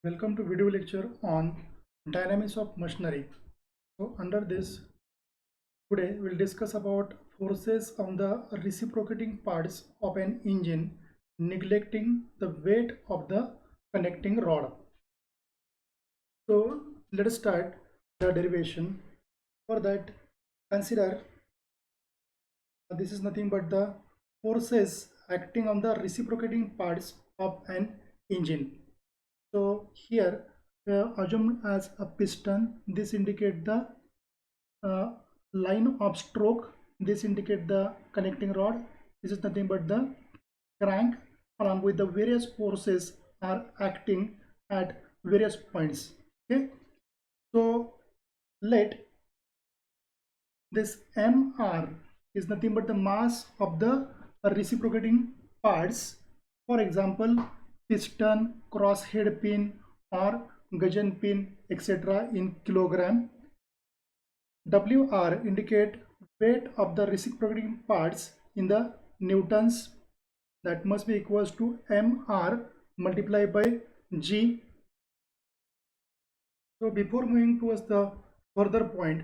Welcome to video lecture on dynamics of machinery. So under this, today we'll discuss about forces on the reciprocating parts of an engine neglecting the weight of the connecting rod. So let us start the derivation. For that, consider this is nothing but the forces acting on the reciprocating parts of an engine. So here assumed as a piston, this indicate the uh, line of stroke, this indicate the connecting rod, this is nothing but the crank, along with the various forces are acting at various points. Okay, so let this mr is nothing but the mass of the reciprocating parts. For example, piston, crosshead pin or gudgeon pin, etc. in kilogram. WR indicate weight of the reciprocating parts in the newtons, that must be equals to mr multiplied by g. So before moving towards the further point,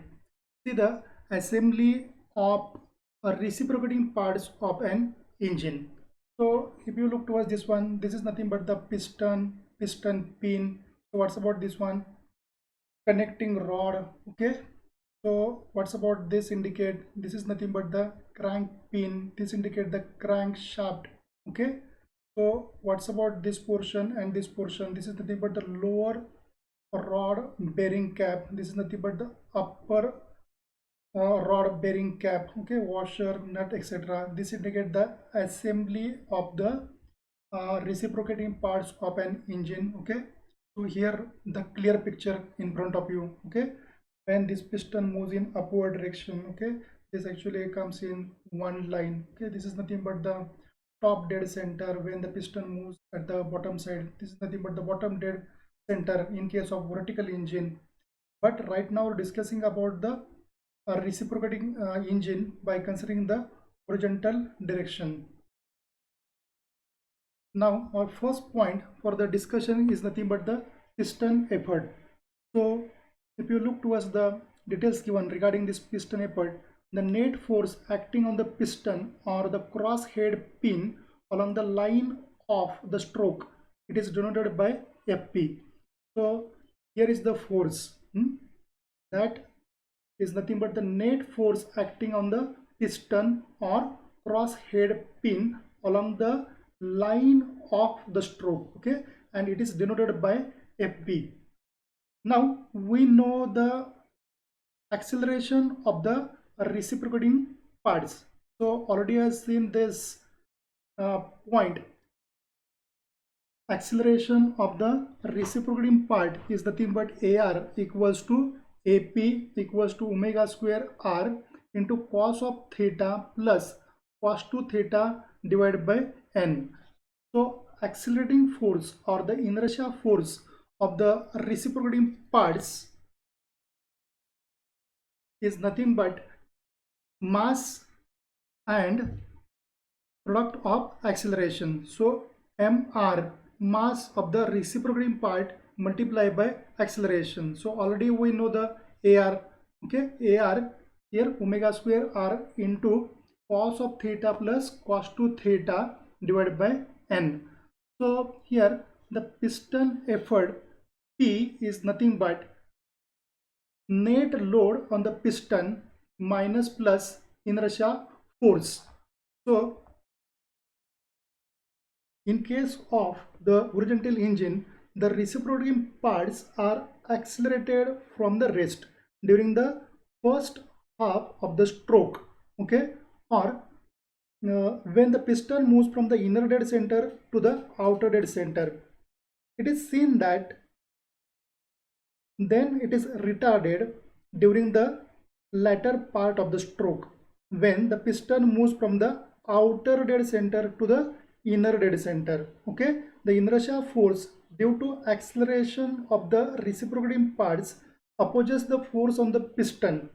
see the assembly of reciprocating parts of an engine. So if you look towards this one, this is nothing but the piston pin. So what's about this one? Connecting rod. Okay, so what's about this indicate? This is nothing but the crank pin, this indicate the crankshaft. Okay, so what's about this portion and this portion? This is nothing but the lower rod bearing cap, this is nothing but the upper rod bearing cap. Okay, washer, nut, etc. This indicate the assembly of the reciprocating parts of an engine. Okay, so here the clear picture in front of you. Okay, when this piston moves in upward direction, okay, this actually comes in one line. Okay, this is nothing but the top dead center. When the piston moves at the bottom side, this is nothing but the bottom dead center in case of vertical engine. But right now we're discussing about the reciprocating engine by considering the horizontal direction. Now our first point for the discussion is nothing but the piston effort. So if you look towards the details given regarding this piston effort, the net force acting on the piston or the crosshead pin along the line of the stroke, it is denoted by Fp. So here is the force that is nothing but the net force acting on the piston or crosshead pin along the line of the stroke. Okay, and it is denoted by Fp. Now we know the acceleration of the reciprocating parts. So already I have seen this point. Acceleration of the reciprocating part is nothing but AR equals to AP equals to omega square R into cos of theta plus cos 2 theta divided by N. So accelerating force or the inertia force of the reciprocating parts is nothing but mass and product of acceleration. So mr, mass of the reciprocating part multiplied by acceleration. So already we know the AR. Okay, AR here omega square R into cos of theta plus cos 2 theta divided by N. So here the piston effort P is nothing but net load on the piston minus plus inertia force. So in case of the horizontal engine, the reciprocating parts are accelerated from the rest during the first half of the stroke. Okay, or when the piston moves from the inner dead center to the outer dead center, it is seen that then it is retarded during the latter part of the stroke when the piston moves from the outer dead center to the inner dead center. Okay, the inertia force due to acceleration of the reciprocating parts opposes the force on the piston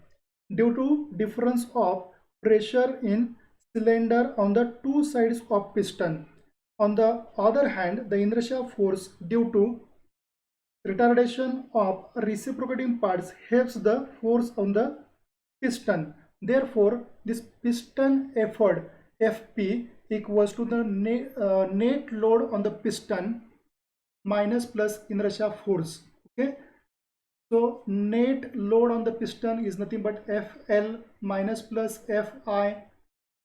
due to difference of pressure in cylinder on the two sides of piston. On the other hand, the inertia force due to retardation of reciprocating parts helps the force on the piston. Therefore, this piston effort Fp equals to the net load on the piston minus plus inertia force. Okay, so net load on the piston is nothing but Fl minus plus Fi.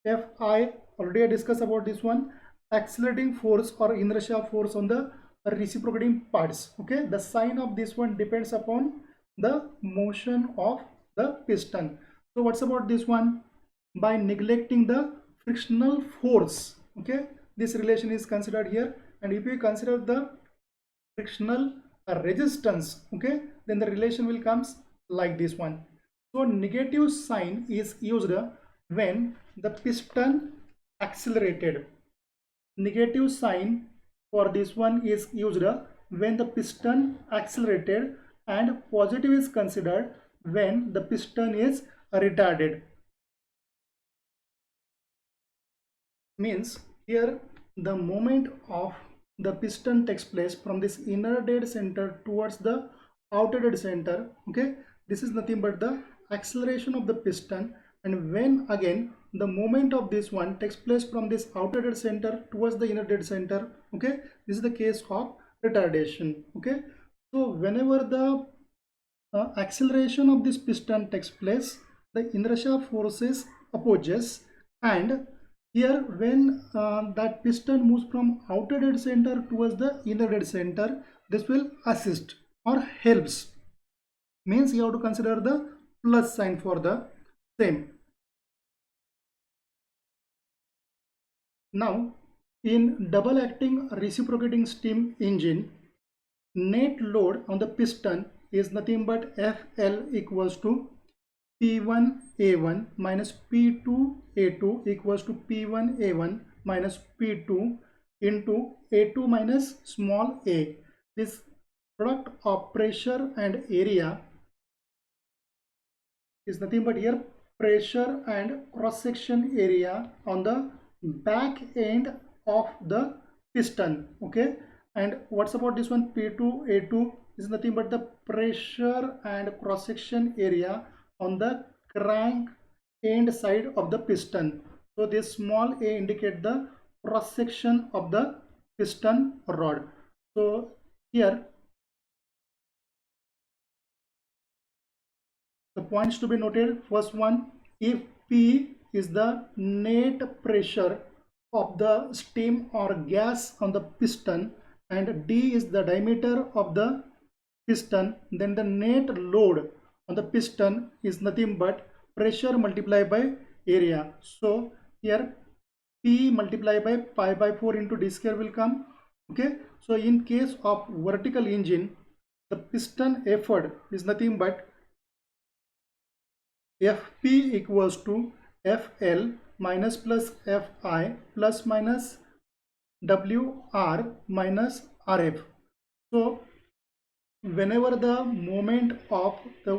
Fi, already I discussed about this one, accelerating force or inertia force on the reciprocating parts. Okay, the sign of this one depends upon the motion of the piston. So what's about this one? By neglecting the frictional force, okay, this relation is considered here, and if we consider the frictional resistance, okay, then the relation will comes like this one. So negative sign is used when the piston accelerated. Negative sign for this one is used when the piston accelerated, and positive is considered when the piston is retarded. Means here the moment of the piston takes place from this inner dead center towards the outer dead center. Okay, this is nothing but the acceleration of the piston, and when again the moment of this one takes place from this outer dead center towards the inner dead center. Okay, this is the case of retardation. Okay, so whenever the acceleration of this piston takes place, the inertia force is opposes, and here when that piston moves from outer dead center towards the inner dead center, this will assist or helps. Means you have to consider the plus sign for the same. Now in double acting reciprocating steam engine, net load on the piston is nothing but Fl equals to P1A1 minus P2A2 equals to P1A1 minus P2 into A2 minus small a. This product of pressure and area is nothing but here pressure and cross section area on the back end of the piston. Okay, and what's about this one? P2A2 is nothing but the pressure and cross section area on the crank end side of the piston. So this small a indicate the cross section of the piston rod. So here the points to be noted: first one, if P is the net pressure of the steam or gas on the piston and D is the diameter of the piston, then the net load on the piston is nothing but pressure multiplied by area. So here P multiplied by pi by 4 into d square will come. Okay, so in case of vertical engine, the piston effort is nothing but Fp equals to Fl minus plus Fi plus minus Wr minus Rf. So whenever the moment of the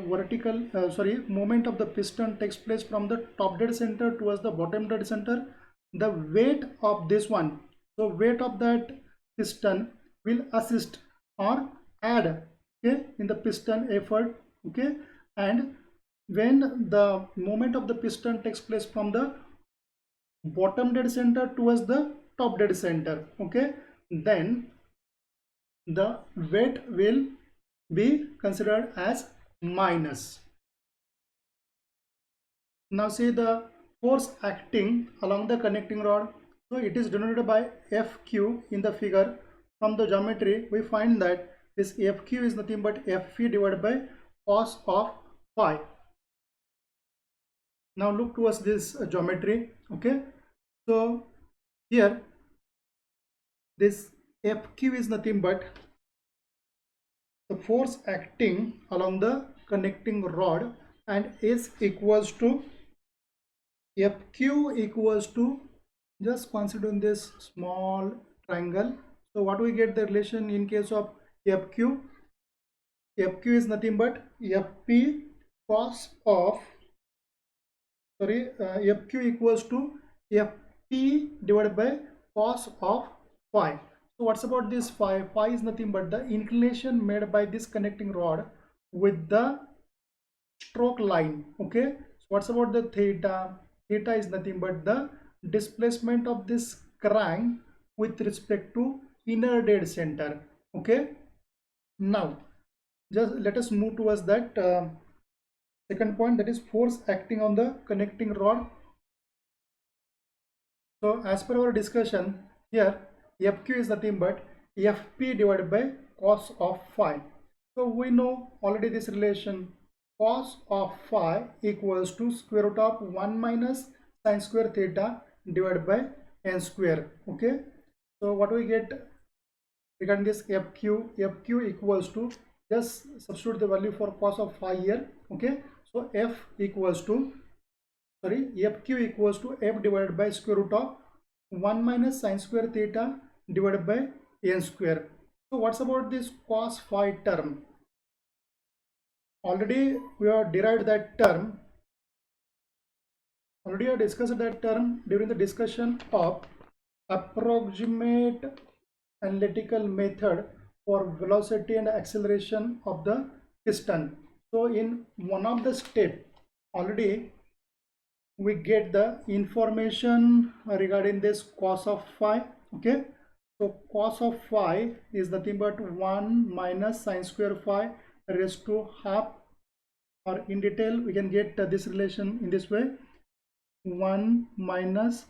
moment of the piston takes place from the top dead center towards the bottom dead center, the weight of this one, so weight of that piston will assist or add, okay, in the piston effort. Okay, and when the moment of the piston takes place from the bottom dead center towards the top dead center, okay, then the weight will be considered as minus. Now see the force acting along the connecting rod. So it is denoted by Fq in the figure. From the geometry we find that this Fq is nothing but Fv divided by cos of phi. Now look towards this geometry. Okay, so here this Fq is nothing but the force acting along the connecting rod, and is equals to Fq equals to, just considering this small triangle. So what we get the relation in case of Fq? Fq is nothing but Fp cos of Fq equals to Fp divided by cos of phi. So what's about this phi? Phi is nothing but the inclination made by this connecting rod with the stroke line. Okay, so what's about the theta? Theta is nothing but the displacement of this crank with respect to inner dead center. Okay, now just let us move towards that second point, that is force acting on the connecting rod. So as per our discussion here, FQ is nothing but FP divided by cos of phi. So we know already this relation, cos of phi equals to square root of 1 minus sin square theta divided by n square. Okay, so what we get regarding this FQ equals to, just substitute the value for cos of phi here. Okay, so F equals to, sorry, FQ equals to F divided by square root of 1 minus sin square theta divided by n square. So what's about this cos phi term? Already we have derived that term. Already I discussed that term during the discussion of approximate analytical method for velocity and acceleration of the piston. So in one of the step already we get the information regarding this cos of phi. Okay, so cos of phi is nothing but 1 minus sin square phi raised to half, or in detail we can get this relation in this way: 1 minus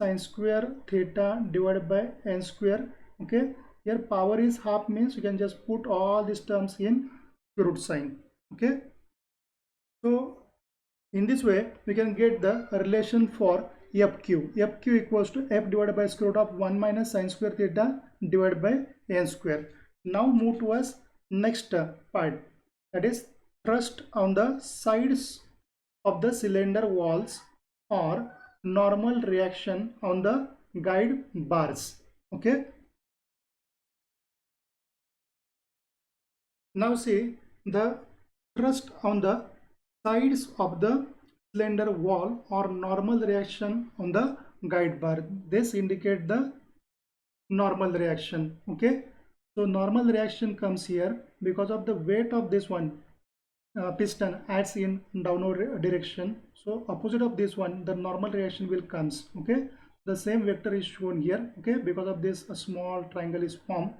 sin square theta divided by n square. Okay, here power is half, means you can just put all these terms in square root sign. Okay, so in this way we can get the relation for FQ. FQ equals to F divided by square root of 1 minus sin square theta divided by n square. Now move towards next part, that is thrust on the sides of the cylinder walls or normal reaction on the guide bars. Okay, now see the thrust on the sides of the cylinder wall or normal reaction on the guide bar. This indicate the normal reaction. Okay, so normal reaction comes here because of the weight of this one piston acts in downward direction. So opposite of this one, the normal reaction will comes. Okay, the same vector is shown here. Okay, because of this a small triangle is formed.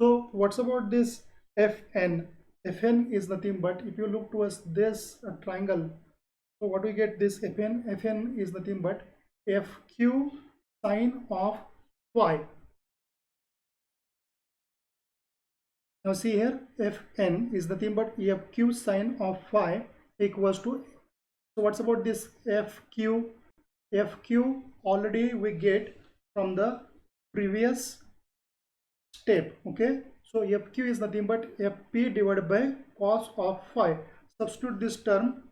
So what's about this Fn? Fn is nothing but, if you look towards this triangle, so what we get this Fn is nothing but Fq sine of phi. Now see here, Fn is nothing but Fq sine of phi equals to, so what's about this Fq? Fq already we get from the previous step. Okay, so Fq is nothing but Fp divided by cos of phi. Substitute this term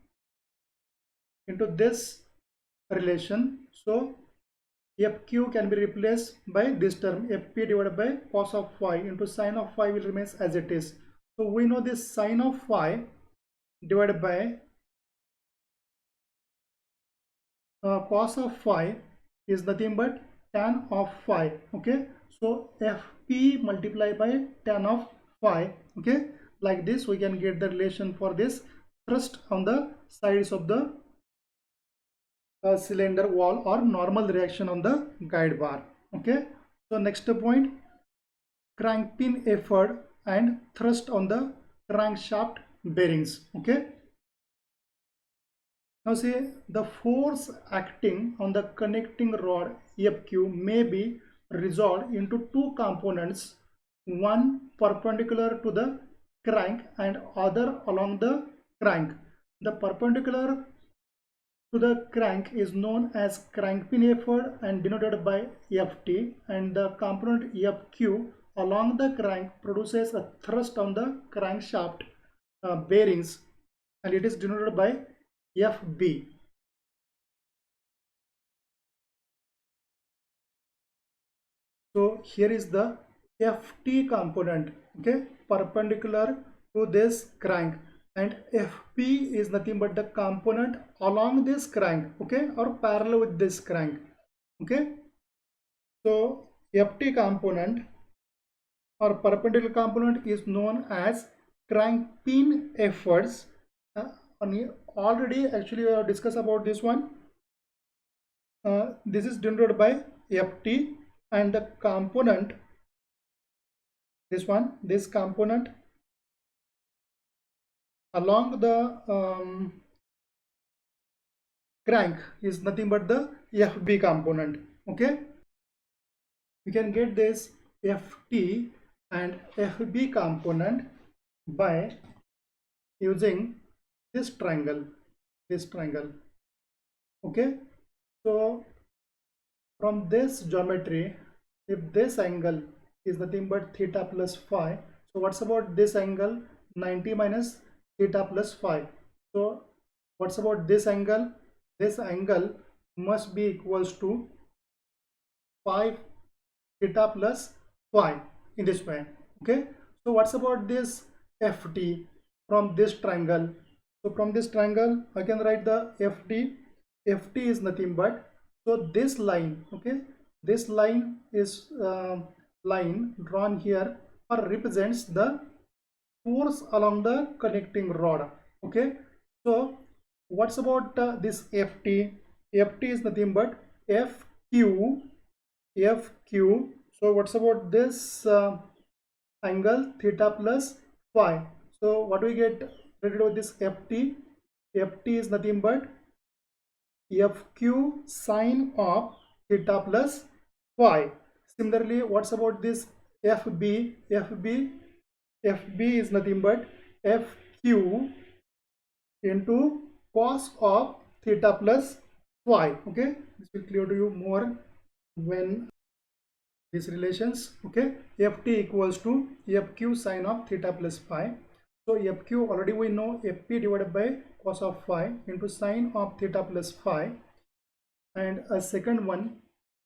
into this relation, so Fq can be replaced by this term, Fp divided by cos of phi into sine of phi will remain as it is. So we know this sine of phi divided by cos of phi is nothing but tan of phi. Okay, so Fp multiplied by tan of phi. Okay, like this we can get the relation for this thrust on the sides of the cylinder wall or normal reaction on the guide bar. Okay, so next point, crank pin effort and thrust on the crankshaft bearings. Okay, now see the force acting on the connecting rod FQ may be resolved into two components, one perpendicular to the crank and other along the crank. The perpendicular to the crank is known as crank pin effort and denoted by Ft, and the component Fq along the crank produces a thrust on the crankshaft bearings, and it is denoted by Fb. So here is the Ft component, okay, perpendicular to this crank, and Fp is nothing but the component along this crank, okay, or parallel with this crank. Okay, so Ft component or perpendicular component is known as crank pin efforts. Already actually we have discussed about this one. This is denoted by ft, and the component, this component along the crank is nothing but the fb component. Okay, we can get this ft and fb component by using this triangle. Okay, so from this geometry, if this angle is nothing but theta plus phi, so what's about this angle? 90 minus theta plus phi. So what's about this angle? This angle must be equals to 5 theta plus phi in this way. Okay, so what's about this ft from this triangle? So from this triangle I can write the ft is nothing but, so this line, okay, this line is line drawn here or represents the force along the connecting rod. Okay, so what's about this ft? Ft is nothing but fq. So what's about this angle theta plus phi? So what do we get related with this ft? Ft is nothing but fq sine of theta plus phi. Similarly, what's about this fb? fb is nothing but fq into cos of theta plus phi. Okay, this will clear to you more when these relations. Okay, ft equals to fq sine of theta plus phi. So fq already we know, fp divided by cos of phi into sine of theta plus phi, and a second one,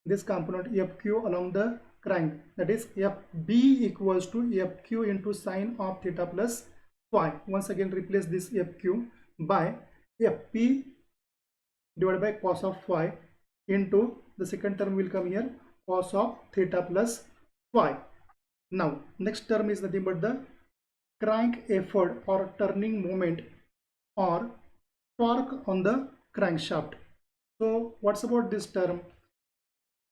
this component fq along the crank, that is fb equals to fq into sine of theta plus phi. Once again replace this fq by fp divided by cos of phi into the second term will come here, cos of theta plus phi. Now next term is nothing but the crank effort or turning moment or torque on the crankshaft. So what's about this term?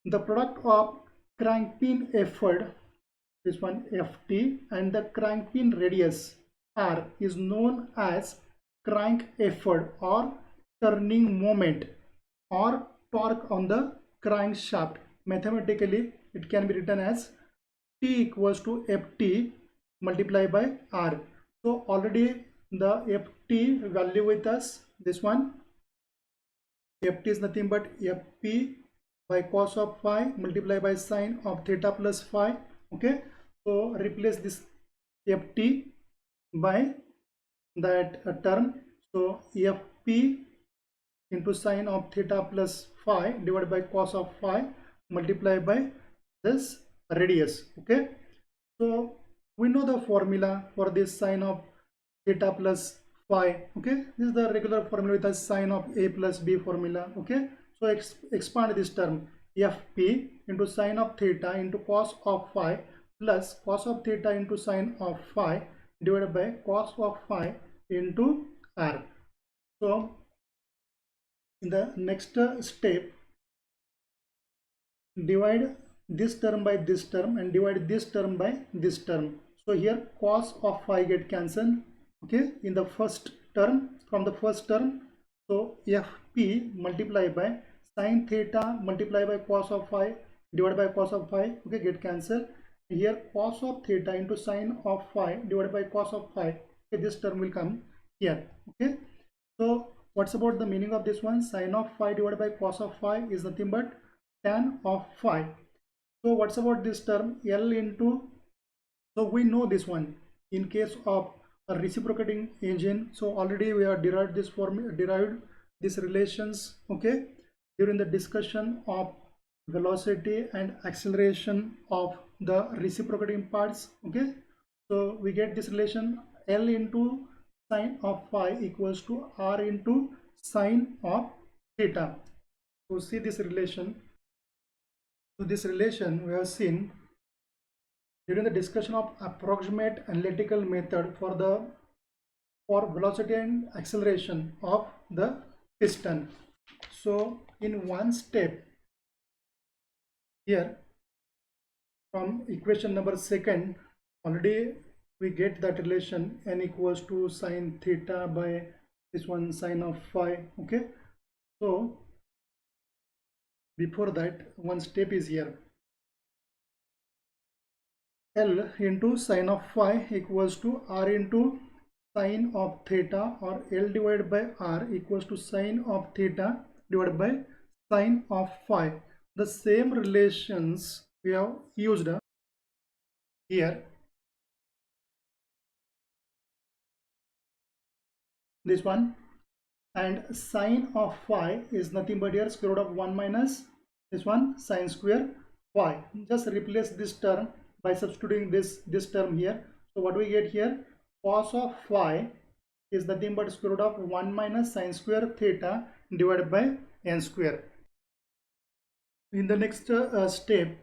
The product of crank pin effort, this one ft, and the crank pin radius r is known as crank effort or turning moment or torque on the crankshaft. Mathematically it can be written as t equals to ft multiplied by r. So already the ft value with us, this one ft is nothing but fp by cos of phi multiplied by sine of theta plus phi. Okay, so replace this ft by that term, so fp into sine of theta plus phi divided by cos of phi multiplied by this radius. Okay, so we know the formula for this sine of theta plus phi. Okay, this is the regular formula with a sine of a plus b formula. Okay, so expand this term, fp into sine of theta into cos of phi plus cos of theta into sine of phi divided by cos of phi into r. So in the next step, divide this term by this term and divide this term by this term. So here cos of phi get cancelled. Okay, in the first term, from the first term, so fp multiplied by sine theta multiplied by cos of phi divided by cos of phi, okay, get cancelled. Here cos of theta into sine of phi divided by cos of phi, okay, this term will come here. Okay, so what's about the meaning of this one? Sine of phi divided by cos of phi is nothing but tan of phi. So what's about this term? L into, so we know this one in case of a reciprocating engine. So already we have derived this relations, okay, during the discussion of velocity and acceleration of the reciprocating parts. Okay, so we get this relation L into sine of phi equals to r into sine of theta. So see this relation. So this relation we have seen during the discussion of approximate analytical method for velocity and acceleration of the piston. So in one step here, from equation number second, already we get that relation n equals to sine theta by this one sine of phi. Okay, so before that, one step is here. L into sine of phi equals to R into sine of theta, or L divided by R equals to sine of theta divided by sine of phi. The same relations we have used here. This one, and sine of phi is nothing but here square root of 1 minus this one sine square phi. Just replace this term by substituting this term here. So what we get here, cos of phi is nothing but square root of 1 minus sine square theta divided by n square. In the next step,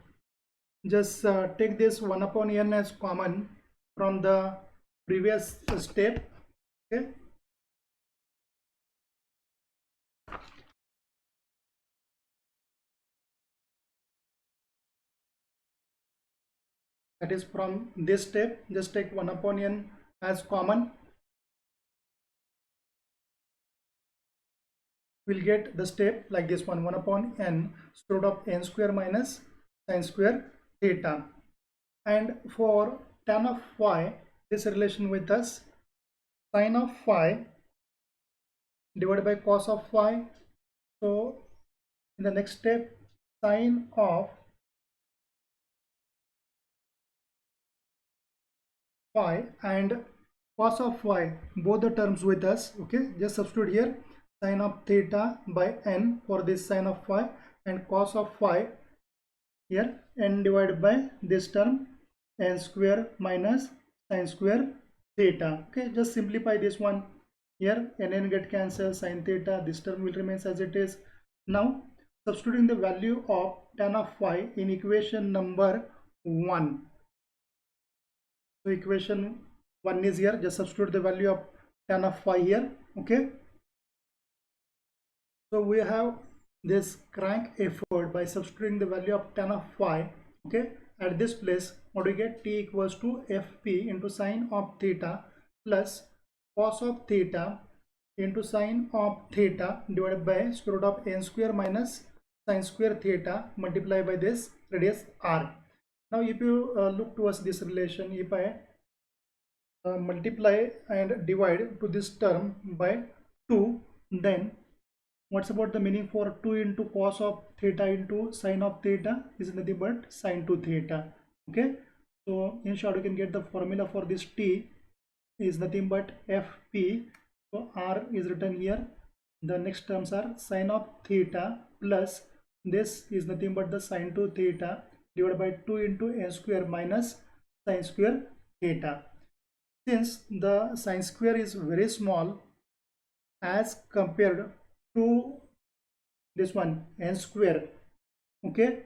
just take this 1 upon n as common from the previous step. Okay, that is from this step, just take 1 upon n as common. We'll get the step like this one, 1 upon n square root of n square minus sine square theta. And for tan of phi, this relation with us, sine of phi divided by cos of phi. So in the next step, sine of phi and cos of phi, both the terms with us. Okay, just substitute here sine of theta by n for this sine of phi, and cos of phi here n divided by this term n square minus sine square theta. Okay, just simplify this one. Here n get cancelled, sine theta, this term will remain as it is. Now substituting the value of tan of phi in equation number 1. So equation 1 is here, just substitute the value of tan of phi here. Okay, so we have this crank effort by substituting the value of tan of phi. Okay, at this place what we get, T equals to Fp into sine of theta plus cos of theta into sine of theta divided by square root of n square minus sine square theta multiplied by this radius r. Now if you look towards this relation, if I multiply and divide to this term by 2, then what's about the meaning for 2 into cos of theta into sine of theta is nothing but sine 2 theta. Okay, so in short, you can get the formula for this T is nothing but Fp. So R is written here. The next terms are sine of theta plus this is nothing but the sine 2 theta divided by 2 into n square minus sine square theta. Since the sine square is very small as compared to this one n square, okay,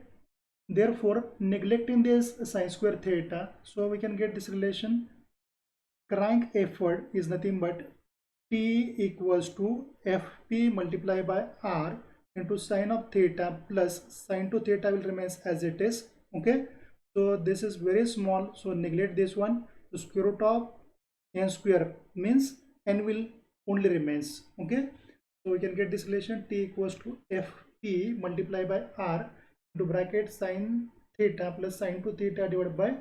therefore neglecting this sine square theta, so we can get this relation, crank effort is nothing but T equals to Fp multiplied by R into sine of theta plus sine 2 theta will remain as it is. Okay, so this is very small, so neglect this one. The square root of n square means n will only remains. Okay, so we can get this relation, T equals to Fp multiplied by R into bracket sine theta plus sine 2 theta divided by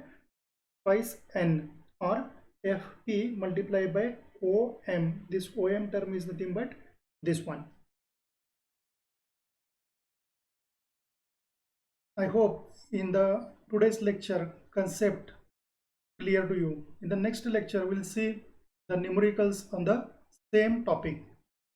twice n, or Fp multiplied by Om. This Om term is nothing but this one. I hope in the today's lecture concept clear to you. In the next lecture we'll see the numericals on the same topic.